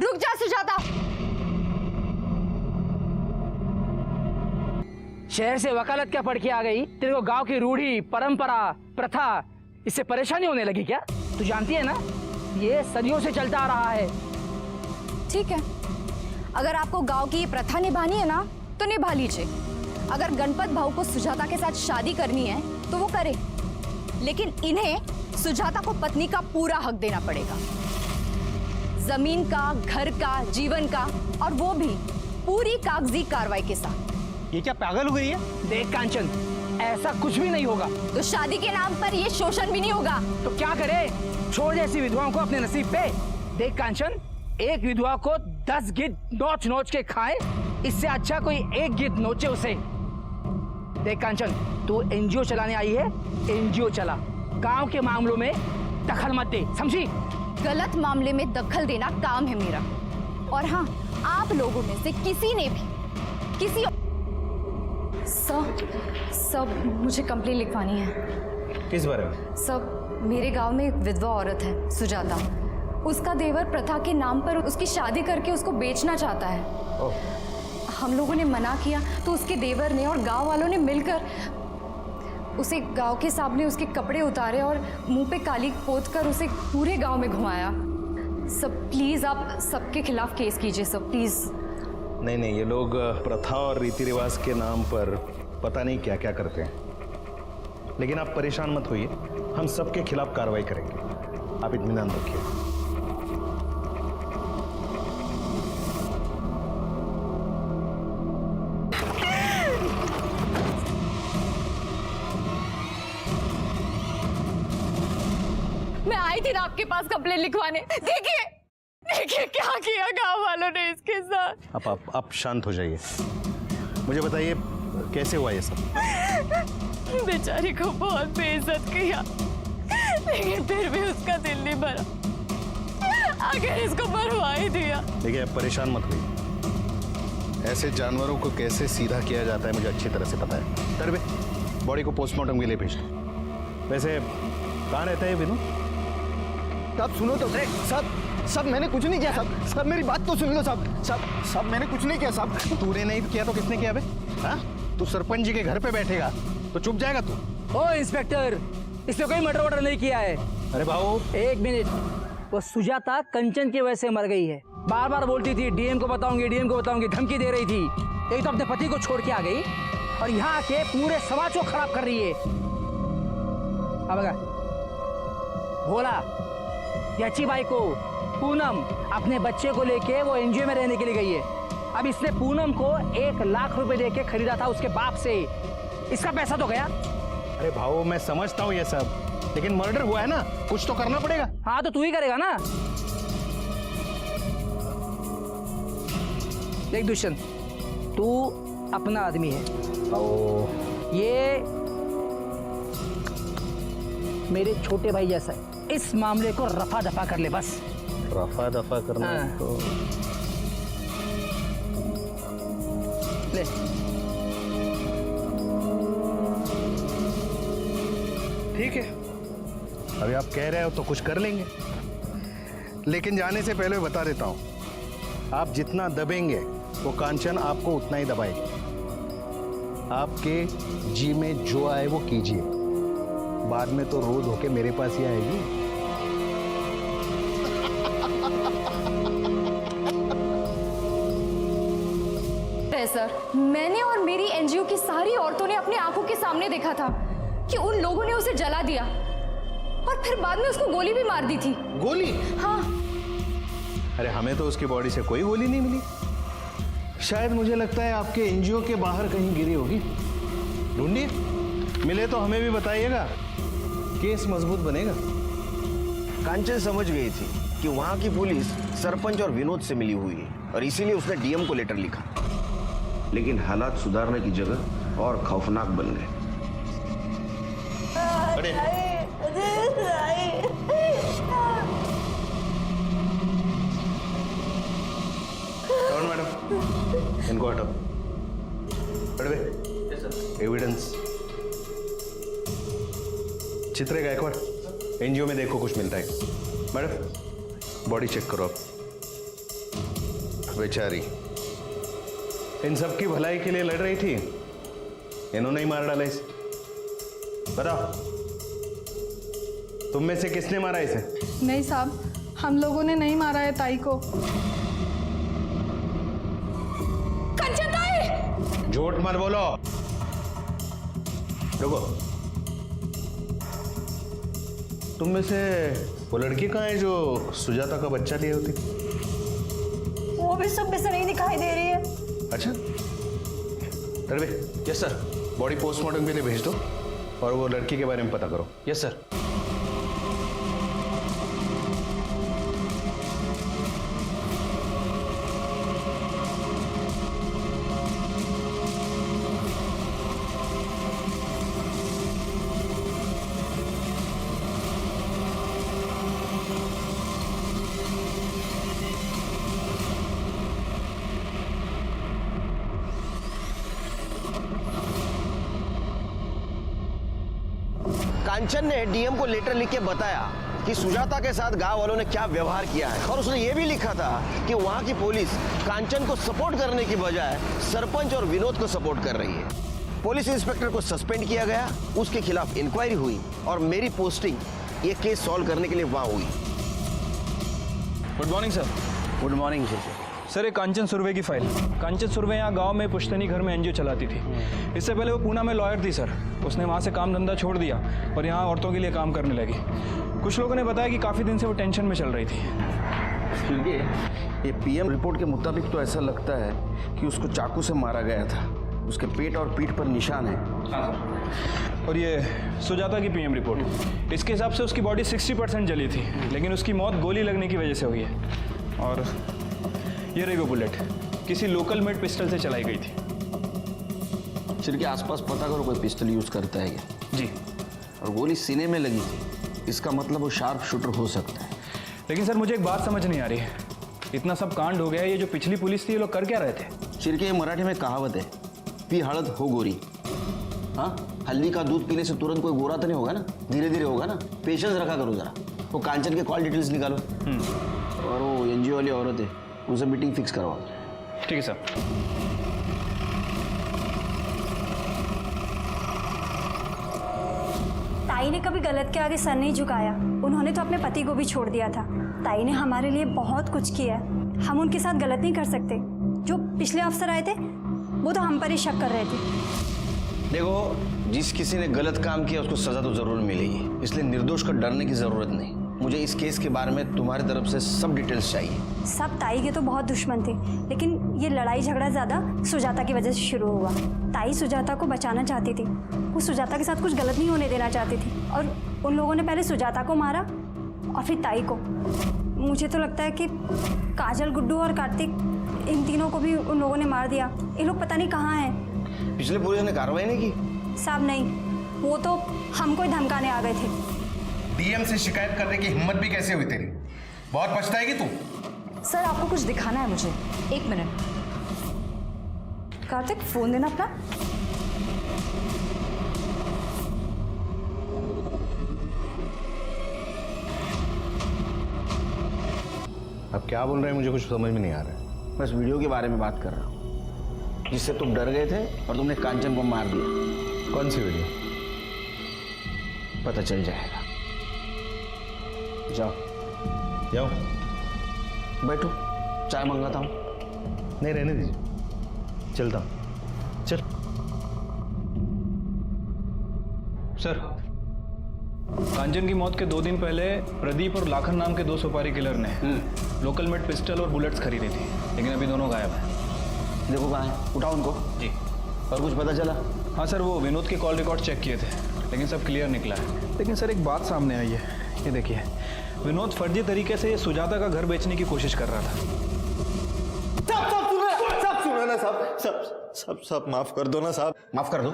रुक जा सुजाता। शहर से वकालत क्या पढ़ के आ गई? तेरे को गांव की रूढ़ी, परंपरा, प्रथा इससे परेशानी होने लगी क्या? तू जानती है ना, ये सदियों से चलता आ रहा है। ठीक है, अगर आपको गांव की ये प्रथा निभानी है ना तो निभा लीजिए। अगर गणपत भाऊ को सुजाता के साथ शादी करनी है तो वो करे, लेकिन इन्हें सुजाता को पत्नी का पूरा हक देना पड़ेगा, जमीन का, घर का, जीवन का, और वो भी पूरी कागजी कार्रवाई के साथ। ये क्या पागल हो गई है? देख कांचन, ऐसा कुछ भी नहीं होगा। तो शादी के नाम पर ये शोषण भी नहीं होगा। तो क्या करे? छोड़ जैसी विधवाओं को अपने नसीब पे। देख कांचन, एक विधवा को 10 गिद्ध नोच नोच के खाए, इससे अच्छा कोई एक गिद्ध नोचे उसे। देख कांचन, तू एनजीओ चलाने आई है, एनजीओ चला, गांव के मामलों में दखल मत दे, समझी? गलत मामले में दखल देना काम है मेरा। और हाँ, आप लोगों में से किसी ने भी किसी सब मुझे कंप्लेंट लिखवानी है। किस बारे में? सब, मेरे गांव में एक विधवा औरत है सुजाता, उसका देवर प्रथा के नाम पर उसकी शादी करके उसको बेचना चाहता है। हम लोगों ने मना किया तो उसके देवर ने और गांव वालों ने मिलकर उसे गांव के सामने उसके कपड़े उतारे और मुंह पे काली पोत कर उसे पूरे गांव में घुमाया। सब प्लीज आप सबके खिलाफ केस कीजिए सब, प्लीज। नहीं, ये लोग प्रथा और रीति रिवाज के नाम पर पता नहीं क्या क्या करते हैं, लेकिन आप परेशान मत होइए, हम सबके खिलाफ कार्रवाई करेंगे, आप इत्मीनान रखिए। मैं आई थी ना आपके पास कंप्लेंट लिखवाने। देखिए क्या किया गांव वालों ने इसके साथ। आप शांत हो जाइए, मुझे बताइए कैसे हुआ ये सब? बेचारी को बहुत बेइज्जत किया, लेकिन फिर भी उसका दिल नहीं भरा, आखिर इसको मरवा ही दिया। देखिए, आप परेशान मत होइए, ऐसे जानवरों को कैसे सीधा किया जाता है मुझे अच्छी तरह से पता है। तरबे, बॉडी को पोस्टमार्टम के लिए भेज दो। वैसे कहाँ रहता है विनू? सब सुनो तो सब मैंने कुछ नहीं किया सब मेरी बात तो सुन लो सब मैंने कुछ नहीं किया सब। तूने नहीं किया तो किसने किया बे? हाँ, तू सरपंच जी के घर पे बैठेगा तो चुप जाएगा तू? ओ इंस्पेक्टर, इसने कोई मर्डर वर्डर नहीं किया है। अरे भाऊ, एक मिनट, वो सुजाता कंचन की वजह से मर गई है। बार बार बोलती थी डीएम को बताऊंगी, डीएम को बताऊंगी, धमकी दे रही थी। एक तो अपने पति को छोड़ के आ गई और यहाँ आके पूरे समाज को खराब कर रही है। अब भोला, याची बाई को, पूनम, अपने बच्चे को लेके वो एनजीओ में रहने के लिए गई है। अब इसने पूनम को 1 लाख रुपए देके खरीदा था उसके बाप से, इसका पैसा तो गया। अरे भाऊ, मैं समझता हूँ ये सब, लेकिन मर्डर हुआ है ना, कुछ तो करना पड़ेगा। हाँ तो तू ही करेगा ना। देख दुष्यंत, तू अपना आदमी है, ये मेरे छोटे भाई जैसा है, इस मामले को रफा दफा कर ले बस। रफा दफा करना हाँ। तो ले। ठीक है, अभी आप कह रहे हो तो कुछ कर लेंगे, लेकिन जाने से पहले बता देता हूं, आप जितना दबेंगे वो कांचन आपको उतना ही दबाएगी। आपके जी में जो आए वो कीजिए, बाद में तो रोज होके मेरे पास ही आएगी। सर, मैंने और मेरी एनजीओ की सारी औरतों ने अपनी आंखों के सामने देखा था कि उन लोगों ने उसे जला दिया और फिर बाद में उसको गोली भी मार दी थी। गोली? हाँ। अरे हमें तो उसकी बॉडी से कोई गोली नहीं मिली, शायद मुझे लगता है आपके एनजीओ के बाहर कहीं गिरी होगी। ढूंढिए, मिले तो हमें भी बताइएगा, केस मजबूत बनेगा। कांचन समझ गई थी कि वहां की पुलिस सरपंच और विनोद से मिली हुई है और इसीलिए उसने डीएम को लेटर लिखा, लेकिन हालात सुधारने की जगह और खौफनाक बन गए। अरे मैडम, इनको हटाओ। एविडेंस। चित्रे गायकवाड़, एनजीओ में देखो कुछ मिलता है। मैडम, बॉडी चेक करो आप। बेचारी इन सब की भलाई के लिए लड़ रही थी, इन्होंने ही मार डाला इसे। बताओ, तुम में से किसने मारा इसे? नहीं साहब, हम लोगों ने नहीं मारा है ताई को। कंचन ताई! झूठ मत बोलो। रुको, तुम में से वो लड़की कहाँ है जो सुजाता का बच्चा लिए होती? वो भी सब में से नहीं दिखाई दे रही है। अच्छा, तरबे। Yes sir. बॉडी पोस्टमार्टम के लिए भेज दो और वो लड़की के बारे में पता करो। Yes sir. कांचन ने डीएम को लेटर लिख के बताया कि सुजाता के साथ गांव वालों ने क्या व्यवहार किया है, और उसने ये भी लिखा था कि वहां की पुलिस कांचन को सपोर्ट करने की बजाय सरपंच और विनोद को सपोर्ट कर रही है। पुलिस इंस्पेक्टर को सस्पेंड किया गया, उसके खिलाफ इंक्वायरी हुई और मेरी पोस्टिंग ये केस सॉल्व करने के लिए वहां हुई। Good morning sir. Good morning sir, ये कांचन सुर्वे की फाइल। कांचन सुर्वे यहाँ गांव में पुश्तैनी घर में एनजीओ चलाती थी। इससे पहले वो पूना में लॉयर थी सर। उसने वहाँ से काम धंधा छोड़ दिया और यहाँ औरतों के लिए काम करने लगी। कुछ लोगों ने बताया कि काफ़ी दिन से वो टेंशन में चल रही थी। ये पीएम रिपोर्ट के मुताबिक तो ऐसा लगता है कि उसको चाकू से मारा गया था। उसके पेट और पीठ पर निशान है। और ये सुजाता की पीएम रिपोर्ट, इसके हिसाब से उसकी बॉडी 60% जली थी, लेकिन उसकी मौत गोली लगने की वजह से हुई है। और ये रही वो बुलेट, किसी लोकल मेड पिस्टल से चलाई गई थी। सिर के आसपास पता करो कोई पिस्टल यूज करता है क्या? जी। और गोली सीने में लगी थी, इसका मतलब वो शार्प शूटर हो सकता है। लेकिन सर मुझे एक बात समझ नहीं आ रही है, इतना सब कांड हो गया है, ये जो पिछली पुलिस थी ये लोग कर क्या रहे थे? सिर के मराठी में कहावत है, पी हड़द हो गोरी। हाँ, हल्दी का दूध पीने से तुरंत कोई गोरा तो नहीं होगा ना, धीरे धीरे होगा ना। पेशेंस रखा करो जरा। वो कांचन के कॉल डिटेल्स निकालो और वो एनजीओ वाली औरत है उनसे मीटिंग फिक्स करवाओ। ठीक है सर। ताई ने कभी गलत के आगे सर नहीं झुकाया। उन्होंने तो अपने पति को भी छोड़ दिया था। ताई ने हमारे लिए बहुत कुछ किया है, हम उनके साथ गलत नहीं कर सकते। जो पिछले अफसर आए थे वो तो हम पर ही शक कर रहे थे। देखो, जिस किसी ने गलत काम किया उसको सजा तो जरूर मिलेगी, इसलिए निर्दोष को डरने की जरूरत नहीं। मुझे इस केस के बारे में तुम्हारी तरफ से सब डिटेल्स चाहिए। सब ताई के तो बहुत दुश्मन थे, लेकिन ये लड़ाई झगड़ा ज़्यादा सुजाता की वजह से शुरू हुआ। ताई सुजाता को बचाना चाहती थी, वो सुजाता के साथ कुछ गलत नहीं होने देना चाहती थी, और उन लोगों ने पहले सुजाता को मारा और फिर ताई को। मुझे तो लगता है कि काजल, गुड्डू और कार्तिक, इन तीनों को भी उन लोगों ने मार दिया। ये लोग पता नहीं कहाँ हैं। पिछले पुलिस ने कार्रवाई नहीं की? साहब नहीं, वो तो हमको ही धमकाने आ गए थे। डीएम से शिकायत करने की हिम्मत भी कैसे हुई तेरी? बहुत पछताएगी तू। सर आपको कुछ दिखाना है मुझे, 1 मिनट। कार्तिक, फोन देना अपना। अब क्या बोल रहे हैं मुझे कुछ समझ में नहीं आ रहा है। बस वीडियो के बारे में बात कर रहा हूँ जिससे तुम डर गए थे और तुमने कांचन को मार दिया। कौन सी वीडियो? पता चल जाएगा। जाओ जाओ, बैठो, चाय मंगाता हूँ। नहीं रहने दीजिए, चलता हूँ। चल। सर, कांचन की मौत के 2 दिन पहले प्रदीप और लाखन नाम के 2 सुपारी किलर ने लोकल मेड पिस्टल और बुलेट्स खरीदी थी, लेकिन अभी दोनों गायब हैं। देखो कहाँ है, उठाओ उनको। जी। और कुछ पता चला? हाँ सर, वो विनोद के कॉल रिकॉर्ड चेक किए थे, लेकिन सब क्लियर निकला है। लेकिन सर एक बात सामने आई है, ये देखिए, विनोद फर्जी तरीके से सुजाता का घर बेचने की कोशिश कर रहा था। सब माफ कर दो ना साहब। माफ कर दो।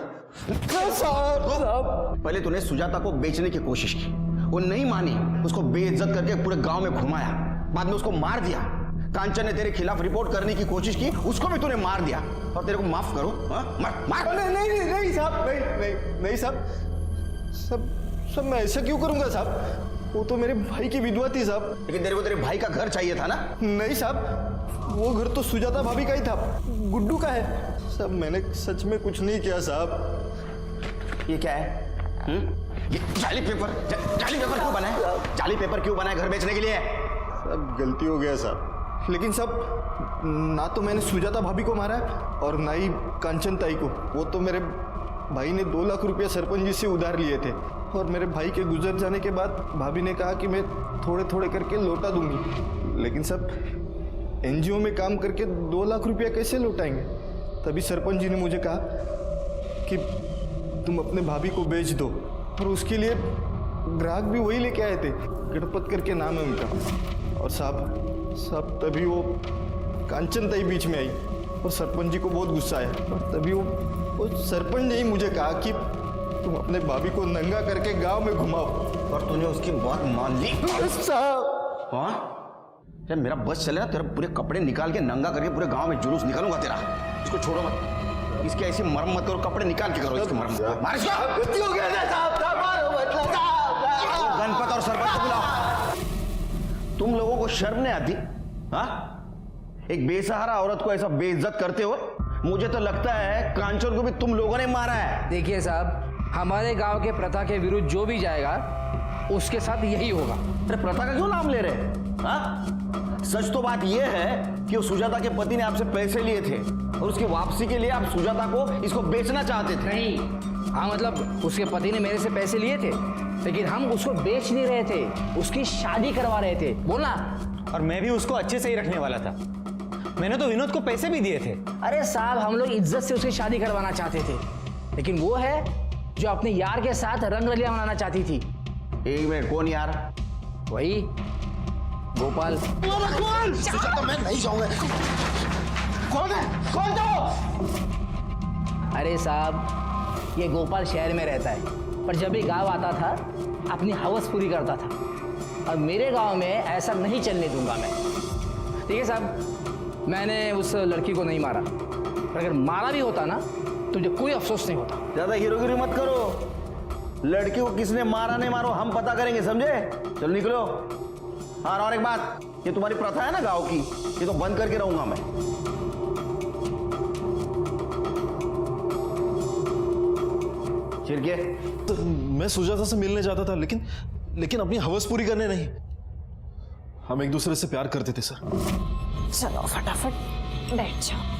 साहब पहले तूने सुजाता को बेचने की कोशिश की, वो नहीं मानी, उसको बेइज्जत करके पूरे गांव में घुमाया, बाद में उसको मार दिया। कांचन ने तेरे खिलाफ रिपोर्ट करने की कोशिश की, उसको भी तूने मार दिया, और तेरे को माफ करो? मार। नहीं साहब, नहीं साहब, सब मैं ऐसा क्यों करूंगा साहब? वो तो मेरे भाई की विधवा थी साहब। लेकिन तेरे को तेरे भाई का घर चाहिए था ना? नहीं साहब, वो घर तो सुजाता भाभी का ही था, गुड्डू का है। सब मैंने सच में कुछ नहीं किया साहब। ये क्या है? ये जाली पेपर क्यों बना है? जाली पेपर क्यों बना है घर बेचने के लिए? सब गलती हो गया साहब, लेकिन सब ना तो मैंने सुजाता भाभी को मारा है और ना ही कांचन ताई को। वो तो मेरे भाई ने 2 लाख रुपया सरपंच जी से उधार लिए थे और मेरे भाई के गुजर जाने के बाद भाभी ने कहा कि मैं थोड़े थोड़े करके लौटा दूंगी। लेकिन सब एनजीओ में काम करके 2 लाख रुपया कैसे लौटाएंगे? तभी सरपंच जी ने मुझे कहा कि तुम अपने भाभी को बेच दो, और उसके लिए ग्राहक भी वही लेके आए थे, गणपत करके नाम है उनका। और साहब तभी वो कांचन ताई बीच में आई और सरपंच जी को बहुत गुस्सा आया, और तभी वो सरपंच ने ही मुझे कहा कि तुम अपने भाभी को नंगा करके गांव में घुमाओ। और तूने उसकी बात मान ली? साहब हाँ, जब मेरा बस चले ना तेरे पूरे कपड़े निकाल के नंगा करके पूरे गांव में जुलूस निकालूंगा तेरा। इसको छोड़ो मत, इसकी ऐसी मरम्मत करो, कपड़े निकाल के करो इसकी मरम्मत। मार इसको। गलती हो गया साहब, मारो मतलब साहब। गणपत और सरपंच को बुलाओ। तुम लोगों को शर्म नहीं आती? हाँ, एक बेसहारा औरत को ऐसा बेइज्जत करते हो? मुझे तो लगता है कांचन को भी तुम लोगों ने मारा है। देखिए साहब, हमारे गांव के प्रथा के विरुद्ध जो भी जाएगा उसके साथ यही होगा। अरे प्रथा का क्यों नाम ले रहे? हाँ, सच तो बात यह है कि वो सुजाता के पति ने आपसे पैसे लिए थे और उसकी वापसी के लिए आप सुजाता को इसको बेचना चाहते थे। नहीं, हाँ मतलब उसके पति ने मेरे से पैसे लिए थे, लेकिन हम उसको बेच नहीं रहे थे, उसकी शादी करवा रहे थे। बोलना। और मैं भी उसको अच्छे से ही रखने वाला था। मैंने तो विनोद को पैसे भी दिए थे। अरे साहब, हम लोग इज्जत से उसकी शादी करवाना चाहते थे, लेकिन वो है जो अपने यार के साथ रंग रलिया मनाना चाहती थी। एक मिनट, कौन यार? वही गोपाल। सुजाता मैं नहीं जाऊंगा। कौन है? कौन तो? अरे साहब, ये गोपाल शहर में रहता है, पर जब भी गांव आता था अपनी हवस पूरी करता था, और मेरे गांव में ऐसा नहीं चलने दूंगा मैं। ठीक है साहब, मैंने उस लड़की को नहीं मारा, पर अगर मारा भी होता ना तो मुझे कोई अफसोस नहीं होता। ज्यादा हीरोगिरी मत करो। लड़की को किसने मारा नहीं मारो हम पता करेंगे, समझे? चल निकलो। हाँ, और एक बात, ये तुम्हारी प्रथा है ना गांव की, ये तो बंद करके रहूंगा मैं। चिरके, तो मैं सुजाता से मिलने जाता था, लेकिन अपनी हवस पूरी करने नहीं। हम एक दूसरे से प्यार करते थे सर। चलो फटाफट बैठ जाओ।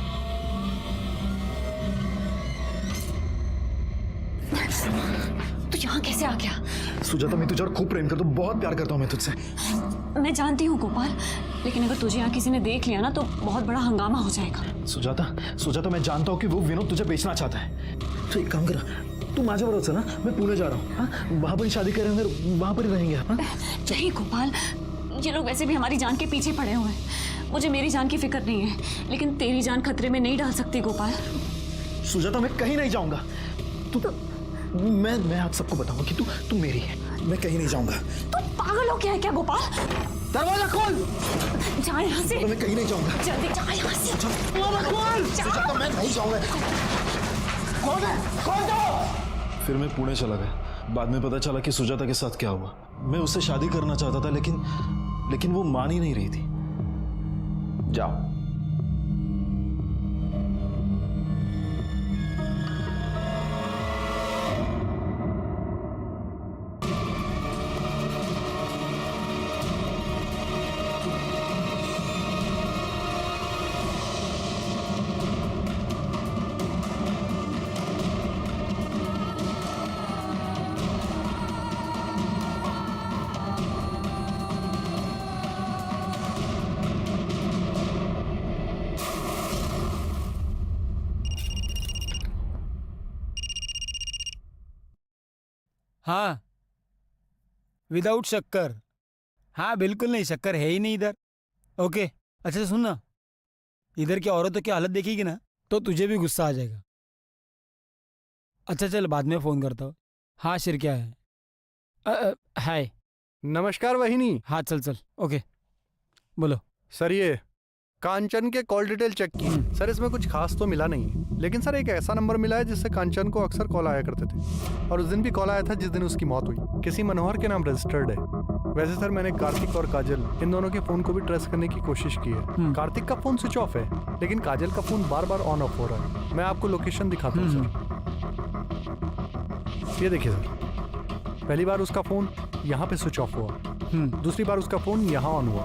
तू यहाँ कैसे आ गया? सुजाता, मैं तुझे और खूब प्रेम करता हूँ, बहुत प्यार करता हूँ मैं तुझसे। मैं जानती हूँ गोपाल, लेकिन अगर तुझे यहाँ किसी ने देख लिया ना तो बहुत बड़ा हंगामा हो जाएगा। सुजाता, मैं जानता हूँ कि वो विनोद तुझे बेचना चाहता है, तो एक काम कर, तू माझ्या बरोबर चल ना, मैं पुणे जा रहा हूँ। हाँ, वहाँ पर ही शादी करेंगे, वहाँ पर ही रहेंगे। हाँ नहीं गोपाल, ये लोग वैसे भी हमारी जान के पीछे पड़े हुए हैं। मुझे मेरी जान की फिक्र नहीं है, लेकिन तेरी जान खतरे में नहीं डाल सकती गोपाल। सुजाता, मैं कहीं नहीं जाऊंगा। मैं आप सबको बताऊंगा कि तू मेरी है। मैं कहीं नहीं जाऊंगा। तू पागल हो गया है क्या गोपाल? दरवाजा खोल। जा यहाँ से। मैं कहीं नहीं जाऊंगा। जल्दी जा यहाँ से। दरवाजा खोल। सुजाता, मैं नहीं जाऊंगा। कौन है? कौन तो? फिर मैं पुणे चला गया। बाद में पता चला कि सुजाता के साथ क्या हुआ। मैं उससे शादी करना चाहता था, लेकिन वो मान ही नहीं रही थी। जाओ। हाँ, विदाउट शक्कर। हाँ बिल्कुल नहीं, शक्कर है ही नहीं इधर। ओके, अच्छा सुन ना, इधर की औरतों की हालत देखेगी ना तो तुझे भी गुस्सा आ जाएगा। अच्छा चल, बाद में फ़ोन करता हूँ। हाँ शिर, क्या है? हाय। नमस्कार वहिनी। हाँ चल ओके, बोलो। सर ये कांचन के कॉल डिटेल चेक की सर, इसमें कुछ खास तो मिला नहीं, लेकिन सर एक ऐसा नंबर मिला है जिससे कांचन को अक्सर कॉल आया करते थे, और उस दिन भी कॉल आया था जिस दिन उसकी मौत हुई। किसी मनोहर के नाम रजिस्टर्ड है। वैसे सर मैंने कार्तिक और काजल इन दोनों के फोन को भी ट्रेस करने की कोशिश की है। कार्तिक का फोन स्विच ऑफ है, लेकिन काजल का phone bar bar on off हो रहा है। मैं आपको लोकेशन दिखाता हूँ सर। ये देखिए सर, पहली बार उसका फोन यहाँ पे स्विच ऑफ हुआ, दूसरी बार उसका फोन यहाँ ऑन हुआ,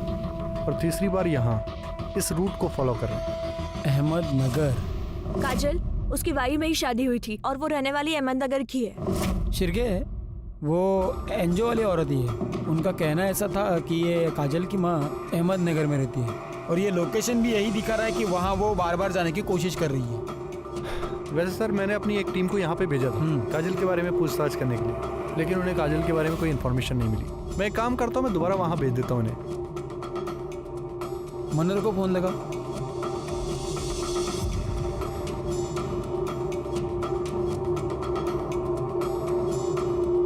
और तीसरी बार यहाँ। इस रूट को फॉलो कर रहे हैं। अहमदनगर। काजल, उसकी वाई में ही शादी हुई थी और वो रहने वाली अहमदनगर की है। शिरके वो एनजीओ वाली औरत ही है। उनका कहना ऐसा था कि ये काजल की माँ अहमदनगर में रहती है, और ये लोकेशन भी यही दिखा रहा है कि वहाँ वो बार बार जाने की कोशिश कर रही है। वैसे सर मैंने अपनी एक टीम को यहाँ पे भेजा था काजल के बारे में पूछताछ करने के लिए, लेकिन उन्हें काजल के बारे में कोई इन्फॉर्मेशन नहीं मिली। मैं एक काम करता हूँ, मैं दोबारा वहाँ भेज देता हूँ उन्हें। मनोहर को फोन लगा।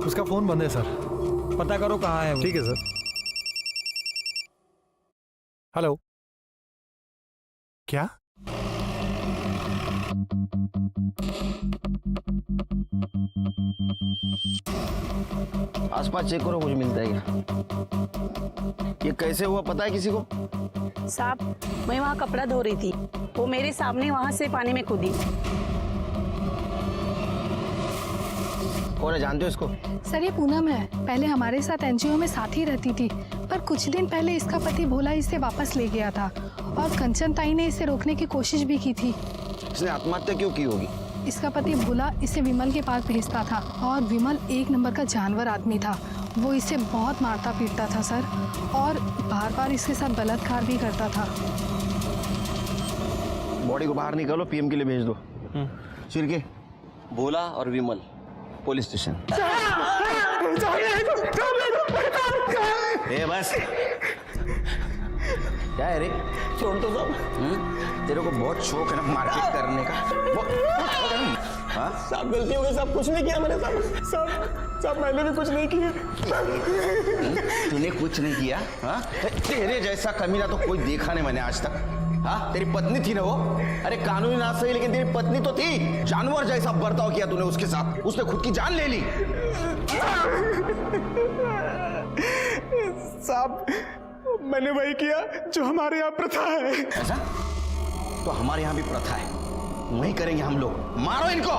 उसका फोन बंद है सर। पता करो कहाँ है वो। ठीक है सर। हेलो, क्या? आसपास चेक करो, मुझे मिलता है क्या? ये कैसे हुआ पता है किसी को? साहब, मैं वहाँ कपड़ा धो रही थी, वो मेरे सामने वहाँ से पानी में कूदी। कौन है, जानते हो इसको? सर ये पूनम है, पहले हमारे साथ एनजीओ में साथ ही रहती थी, पर कुछ दिन पहले इसका पति भोला इसे वापस ले गया था, और कंचन ताई ने इसे रोकने की कोशिश भी की थी। इसने आत्महत्या क्यों की होगी? इसका पति भोला इसे विमल के पास भेजता था, और विमल एक नंबर का जानवर आदमी था। वो इसे बहुत मारता पीटता था सर, और बार बार इसके साथ बलात्कार भी करता था। बॉडी को बाहर निकालो, पीएम के लिए भेज दो। शिरके, भोला और विमल पुलिस स्टेशन। ए बस, क्या है रे? छोड़ तो सब। तेरे को बहुत शौक है ना मार्केट करने का। हाँ? सब गलती हो गई, सब कुछ नहीं किया मैंने। सब मैंने भी कुछ नहीं किया। तूने कुछ नहीं किया? हाँ? तेरे जैसा कमीना तो कोई देखा नहीं मैंने आज तक। हाँ, तेरी पत्नी थी ना वो? अरे कानूनी ना सही, लेकिन तेरी पत्नी तो थी। जानवर जैसा बर्ताव किया तूने उसके साथ, उसने खुद की जान ले ली। साहब, मैंने वही किया जो हमारे यहाँ प्रथा है। ऐसा? तो हमारे यहाँ भी प्रथा है, वही करेंगे हम लोग। मारो इनको।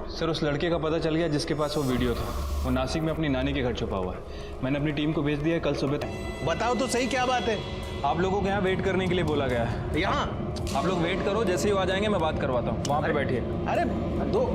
सर, उस लड़के का पता चल गया जिसके पास वो वीडियो था। वो नासिक में अपनी नानी के घर छुपा हुआ है। मैंने अपनी टीम को भेज दिया है, कल सुबह तक। बताओ तो सही क्या बात है? आप लोगों को यहाँ वेट करने के लिए बोला गया है। यहाँ आप लोग वेट करो, जैसे ही वो आ जाएंगे मैं बात करवाता हूँ। वहाँ पे बैठिए। अरे दो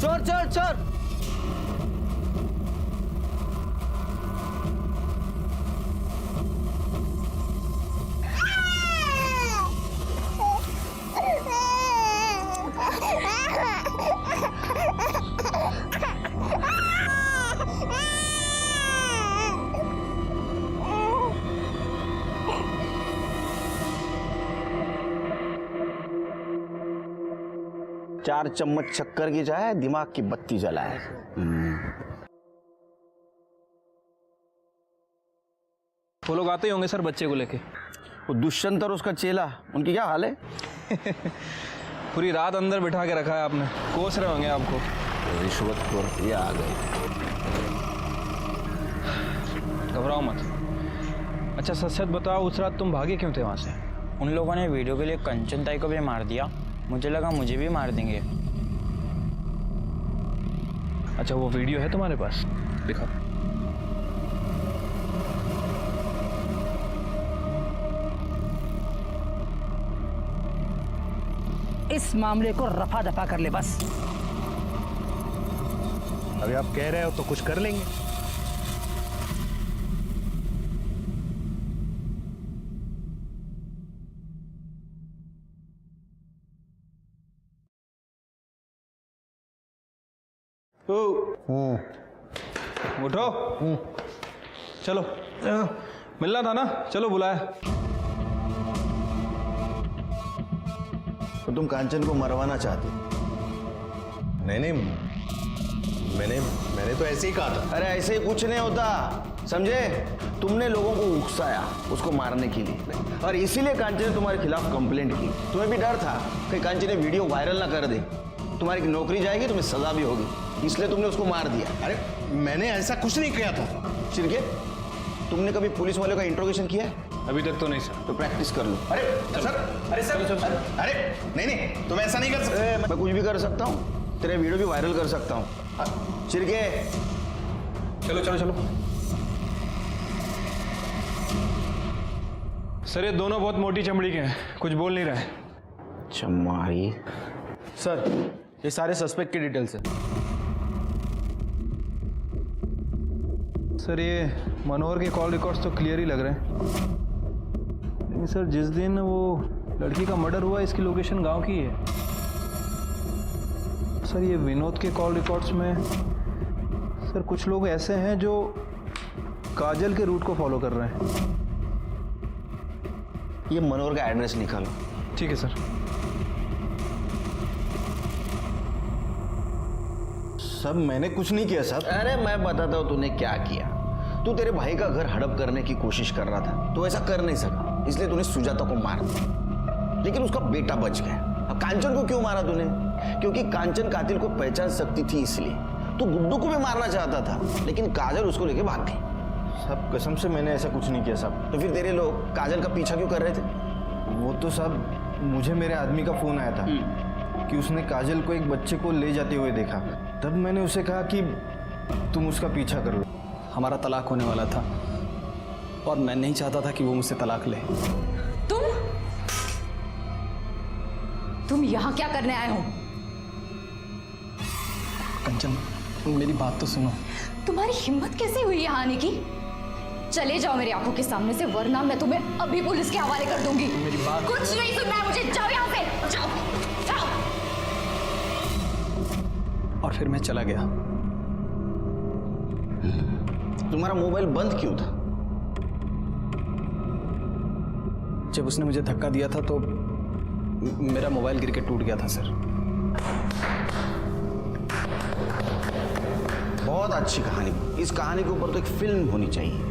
चोर चोर चोर। चार चम्मच शक्कर की चाय, दिमाग की बत्ती जलाए। वो लोग आते ही होंगे सर बच्चे को लेके। वो दुष्यंत और उसका चेला, उनकी क्या हाल है? पूरी रात अंदर बिठा के रखा है आपने, कोस रहे होंगे आपको। रिश्वतखोर ये आ गए। घबराओ मत। अच्छा सच सच बताओ, उस रात तुम भागे क्यों थे वहाँ से? उन लोगों ने वीडियो के लिए कंचन ताई को भी मार दिया, मुझे लगा मुझे भी मार देंगे। अच्छा, वो वीडियो है तुम्हारे पास? दिखाओ। इस मामले को रफा दफा कर ले बस। अभी आप कह रहे हो तो कुछ कर लेंगे। उठो। चलो मिलना था ना, चलो बुलाया। तो तुम कांचन को मरवाना चाहते? नहीं, मैंने तो ऐसे ही कहा था। अरे ऐसे ही कुछ नहीं होता, समझे? तुमने लोगों को उकसाया उसको मारने के लिए, और इसीलिए कांचन ने तुम्हारे खिलाफ कंप्लेंट की। तुम्हें भी डर था कि कांचन ने वीडियो वायरल ना कर दे, तुम्हारी नौकरी जाएगी, तुम्हें सजा भी होगी, इसलिए तुमने उसको मार दिया। अरे मैंने ऐसा कुछ नहीं किया था। चिरके, तुमने कभी पुलिस वालों का इंट्रोगेशन किया है? अभी तक तो नहीं सर। तो प्रैक्टिस कर लो। अरे सर, अरे नहीं, तुम ऐसा नहीं कर सकते। मैं कुछ भी कर सकता हूँ, तेरे वीडियो भी वायरल कर सकता हूँ। चिरके, चलो। सर ये दोनों बहुत मोटी चमड़ी के हैं, कुछ बोल नहीं रहे। चमारी। सर ये सारे सस्पेक्ट की डिटेल्स है। सर ये मनोहर के कॉल रिकॉर्ड्स तो क्लियर ही लग रहे हैं, लेकिन सर जिस दिन वो लड़की का मर्डर हुआ इसकी लोकेशन गांव की है। सर ये विनोद के कॉल रिकॉर्ड्स में सर कुछ लोग ऐसे हैं जो काजल के रूट को फॉलो कर रहे हैं। ये मनोहर का एड्रेस निकालो। ठीक है सर। सब मैंने कुछ नहीं किया साहब। अरे मैं बताता हूँ तूने क्या किया। तू तेरे भाई का घर हड़प करने की कोशिश कर रहा था, तो ऐसा कर नहीं सका, इसलिए तूने सुजाता को मार दिया, लेकिन उसका बेटा बच गया। अब कांचन को क्यों मारा तूने? क्योंकि कांचन कातिल को पहचान सकती थी, इसलिए। तू गुड्डू को भी मारना चाहता था, लेकिन काजल उसको लेके भाग गई। साहब कसम से मैंने ऐसा कुछ नहीं किया साहब। तो फिर तेरे लोग काजल का पीछा क्यों कर रहे थे? वो तो साहब मुझे मेरे आदमी का फोन आया था कि उसने काजल को एक बच्चे को ले जाते हुए देखा। तब मैंने उसे कहा कि तुम उसका पीछा कर लो। हमारा तलाक होने वाला था और मैं नहीं चाहता था कि वो मुझसे तलाक ले। तुम यहाँ क्या करने आए हो? कंचन मेरी बात तो सुनो। तुम्हारी हिम्मत कैसे हुई यहाँ आने की? चले जाओ मेरी आंखों के सामने से, वरना मैं तुम्हें अभी पुलिस के हवाले कर दूंगी। मेरी बात कुछ नहीं सुनना है मुझे, जाओ यहाँ से, जाओ। और फिर मैं चला गया। तुम्हारा मोबाइल बंद क्यों था? जब उसने मुझे धक्का दिया था तो मेरा मोबाइल गिर के टूट गया था सर। बहुत अच्छी कहानी। इस कहानी के ऊपर तो एक फिल्म होनी चाहिए।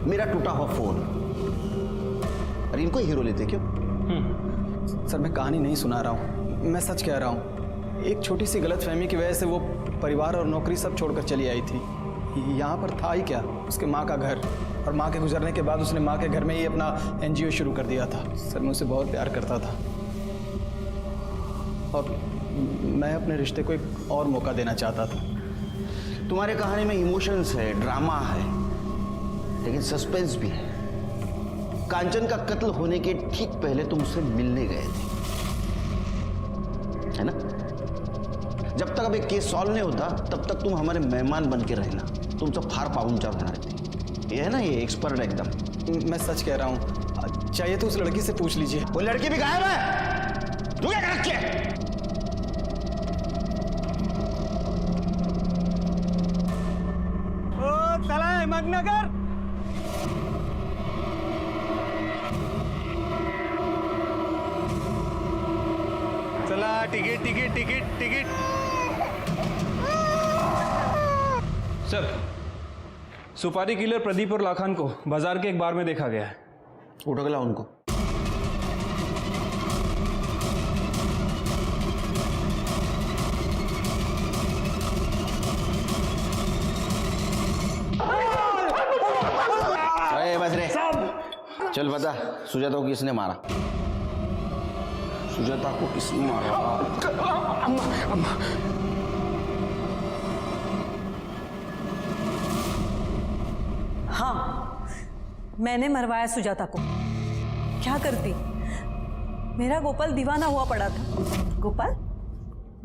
मेरा टूटा हुआ फोन। अरे इनको हीरो लेते क्यों? सर मैं कहानी नहीं सुना रहा हूँ, मैं सच कह रहा हूँ। एक छोटी सी गलतफहमी की वजह से वो परिवार और नौकरी सब छोड़कर चली आई थी। यहाँ पर था ही क्या, उसके माँ का घर, और माँ के गुजरने के बाद उसने माँ के घर में ही अपना NGO शुरू कर दिया था। सर मैं उसे बहुत प्यार करता था और मैं अपने रिश्ते को एक और मौका देना चाहता था। तुम्हारे कहानी में इमोशंस है, ड्रामा है, लेकिन सस्पेंस भी है। कांचन का कत्ल होने के ठीक पहले तुम उससे मिलने गए थे, है ना? जब तक अब एक केस सॉल्व नहीं होता तब तक तुम हमारे मेहमान बन के रहना। तुम सब फार पाहुनचार होना रहते। ये है ना, ये एक्सपर्ट एकदम। मैं सच कह रहा हूँ, चाहिए तो उस लड़की से पूछ लीजिए। वो लड़की भी गायब है। तू क्या कर रखी है? चला अहमदनगर। चला, टिकट। सर सुपारी किलर प्रदीप और लाखान को बाजार के एक बार में देखा गया है। उठो गला उनको। चल बता, सुजाता को किसने मारा? सुजाता को किसने मारा? अम्मा। हाँ मैंने मरवाया सुजाता को। क्या करती? मेरा गोपाल दीवाना हुआ पड़ा था। गोपाल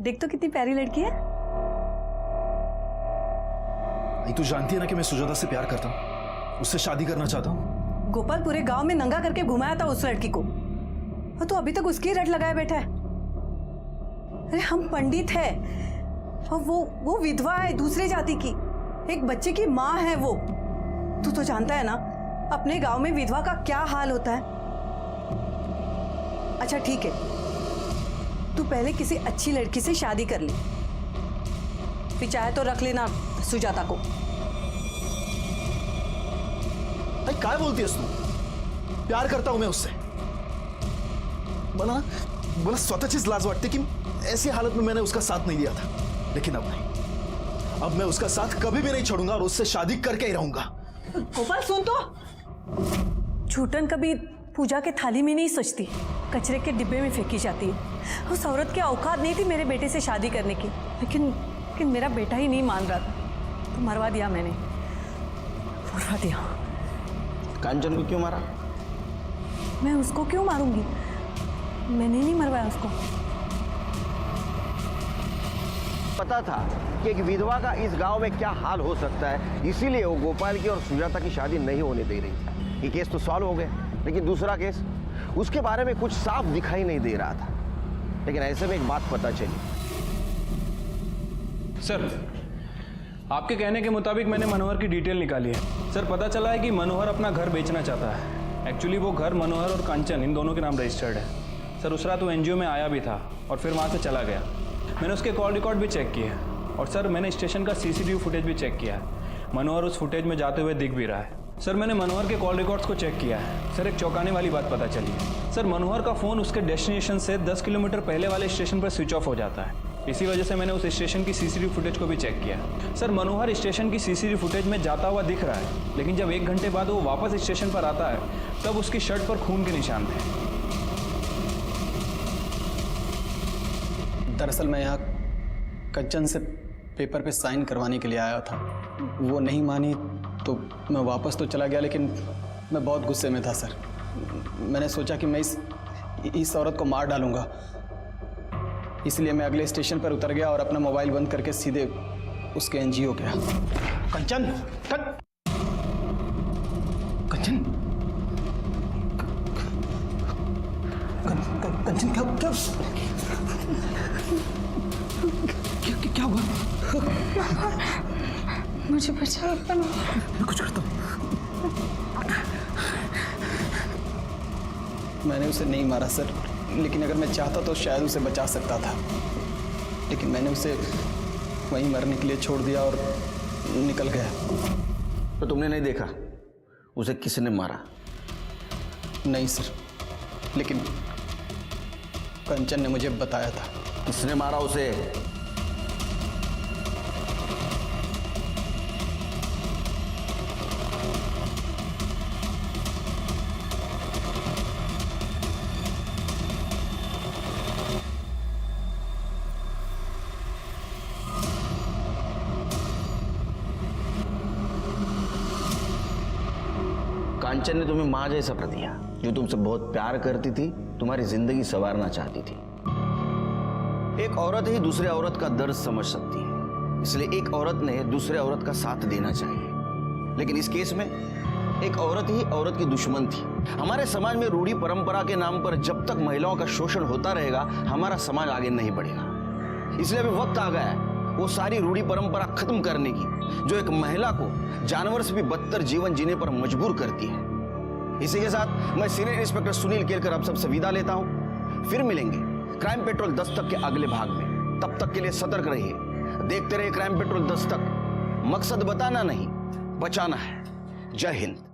देख तो कितनी प्यारी लड़की है। तू जानती है ना कि मैं सुजाता से प्यार करता हूँ, उससे शादी करना चाहता हूँ। गोपाल पूरे गांव में नंगा करके घुमाया था उस लड़की को, और तो अभी तक उसकी रट लगाए बैठा है। अरे हम पंडित है और वो विधवा है, दूसरे जाति की, एक बच्चे की माँ है वो। तू तो जानता है ना अपने गांव में विधवा का क्या हाल होता है। अच्छा ठीक है, तू पहले किसी अच्छी लड़की से शादी कर ले, फिर चाहे तो रख लेना सुजाता को। अरे काय बोलतीयस तू? प्यार करता हूं मैं उससे। मला स्वतःचीच लाज वाटते कि ऐसी हालत में मैंने उसका साथ नहीं दिया था, लेकिन अब नहीं। अब मैं उसका साथ कभी भी नहीं छोड़ूंगा और उससे शादी करके ही रहूंगा। गोपाल सुन तो, छूटन कभी पूजा के थाली में नहीं सजती, कचरे के डिब्बे में फेंकी जाती है। उस औरत की औकात नहीं थी मेरे बेटे से शादी करने की, लेकिन मेरा बेटा ही नहीं मान रहा था, तो मरवा दिया मैंने, मरवा दिया। कांचन को क्यों मारा? मैं उसको क्यों मारूंगी? मैंने नहीं मरवाया उसको। पता था कि एक विधवा का इस गांव में क्या हाल हो सकता है, इसीलिए वो गोपाल की और सुजाता की शादी नहीं होने दे रही थी। ये केस तो सॉल्व हो गया, लेकिन दूसरा केस, उसके बारे में कुछ साफ दिखाई नहीं दे रहा था। लेकिन ऐसे में एक बात पता चली। सर, आपके कहने के मुताबिक मैंने मनोहर की डिटेल निकाली है। सर, पता चला है कि मनोहर अपना घर बेचना चाहता है। एक्चुअली वो घर मनोहर और कांचन इन दोनों के नाम रजिस्टर्ड है। सर, उस रात वो एनजीओ में आया भी था और फिर वहाँ से चला गया। मैंने उसके कॉल रिकॉर्ड भी चेक किए हैं और सर मैंने स्टेशन का सीसीटीवी फुटेज भी चेक किया है। मनोहर उस फुटेज में जाते हुए दिख भी रहा है। सर, मैंने मनोहर के कॉल रिकॉर्ड्स को चेक किया है। सर, एक चौंकाने वाली बात पता चली है। सर, मनोहर का फ़ोन उसके डेस्टिनेशन से 10 किलोमीटर पहले वाले स्टेशन पर स्विच ऑफ हो जाता है। इसी वजह से मैंने उस स्टेशन की सीसीटीवी फुटेज को भी चेक किया। सर, मनोहर स्टेशन की सीसीटीवी फुटेज में जाता हुआ दिख रहा है, लेकिन जब 1 घंटे बाद वो वापस स्टेशन पर आता है तब उसकी शर्ट पर खून के निशान थे। दरअसल मैं यहाँ कंचन से पेपर पे साइन करवाने के लिए आया था। वो नहीं मानी तो मैं वापस तो चला गया, लेकिन मैं बहुत गुस्से में था सर। मैंने सोचा कि मैं इस औरत को मार डालूंगा, इसलिए मैं अगले स्टेशन पर उतर गया और अपना मोबाइल बंद करके सीधे उसके एनजीओ गया। कंचन, कंचन, कंचन क्या हुआ? मुझे बचा, मैं कुछ करता हूँ। मैंने उसे नहीं मारा सर, लेकिन अगर मैं चाहता तो शायद उसे बचा सकता था, लेकिन मैंने उसे वहीं मरने के लिए छोड़ दिया और निकल गया। तो तुमने नहीं देखा उसे किसने मारा? नहीं सर, लेकिन कंचन ने मुझे बताया था। किसने मारा उसे? कांचन ने तुम्हें मां जैसा कर दिया, जो तुमसे बहुत प्यार करती थी, तुम्हारी जिंदगी संवारना चाहती थी। एक औरत ही दूसरे औरत का दर्द समझ सकती है, इसलिए एक औरत ने दूसरे औरत का साथ देना चाहिए। लेकिन इस केस में एक औरत ही औरत की दुश्मन थी। हमारे समाज में रूढ़ी परंपरा के नाम पर जब तक महिलाओं का शोषण होता रहेगा, हमारा समाज आगे नहीं बढ़ेगा। इसलिए अभी वक्त आ गया है वो सारी रूढ़ी परंपरा खत्म करने की, जो एक महिला को जानवर से भी बदतर जीवन जीने पर मजबूर करती है। इसी के साथ मैं सीनियर इंस्पेक्टर सुनील केलकर आप सबसे विदा लेता हूं। फिर मिलेंगे क्राइम पेट्रोल दस्तक के अगले भाग में। तब तक के लिए सतर्क रहिए, देखते रहिए क्राइम पेट्रोल दस्तक। मकसद बताना नहीं, बचाना है। जय हिंद।